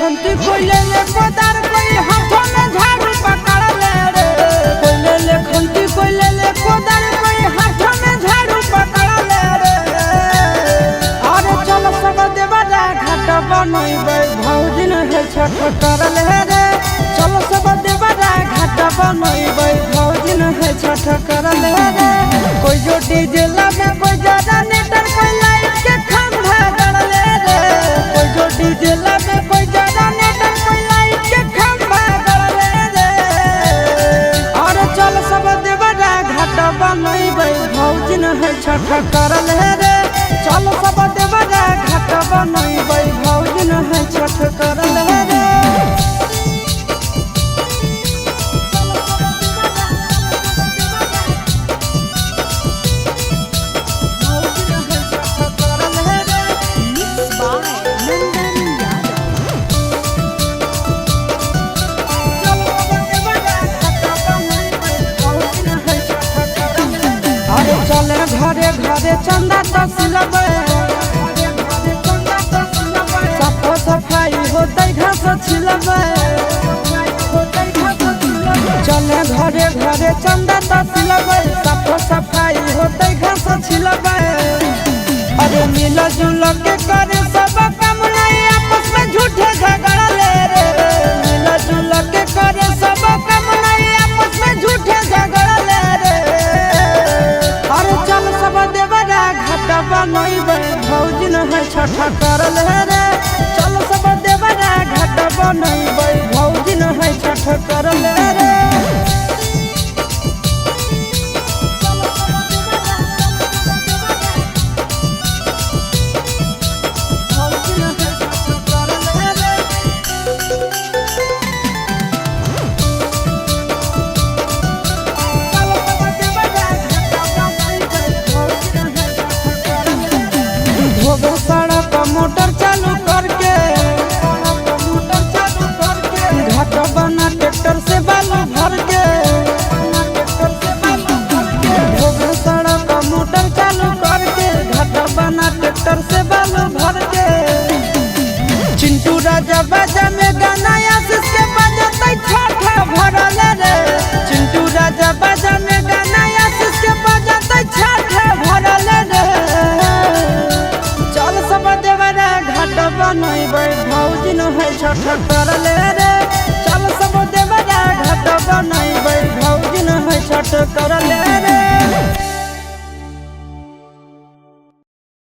खंती कोई ले ले कोदार कोई हाथों में झाड़ू पकड़ ले रे। कोई ले ले खंती कोई ले ले कोदार कोई हाथों में झाड़ू पकड़ ले रे। अरे चल सब देवरा घाट बनइबे भौजी न है छठ कर ले रे। चल सब देवरा घाट बनइबे भौजी न है छठ कर ले रे। कोई जो डीजे लगे कोई ज्यादा नेटर कोई लाइट के खंभा गड़ ले रे। कोई जो डीजे लगे कोई ज्यादा नेटर कोई लाइट के खंभा गड़ ले रे। अरे चल सब देवरा घाट बनइबे भौजी न है छठ कर ले रे। चल सब देवरा घाट बनइबे भौजी न है छठ कर ले रे। चले घरे घरे चंदा तसिलबे साफ सफाई होते घास छिलबे। चले घरे घरे चंदा तसिलबे साफ सफाई होते घास छिलबे। अरे मिल जुल के करे सब काम नहीं आपस में झूठे झगड़ा ले रे। मिल जुल के करे सब काम नहीं आपस में झूठे झगड़ा ले रे। अरे चल सब देवरा घाट बनइबे भौजी न है छठ कर ले रे। चल सब देवरा घाट बनइबे भौजी न है छठ कर ले रे। सड़क मोटर चालू करके घाट बना ट्रैक्टर से बालू भर के। सड़क मोटर चालू करके घाट बना ट्रैक्टर से बालू भर के। चिंटू राजा बाजा में गाना आशीष के बजते छठ भरल रे। चिंटू राजा बाजा में गाना आशीष के बजते छठ भरल रे। चल सब देवरा घाट बनइबे भौजी न है छठ कर ले रे। चल सब देवरा घाट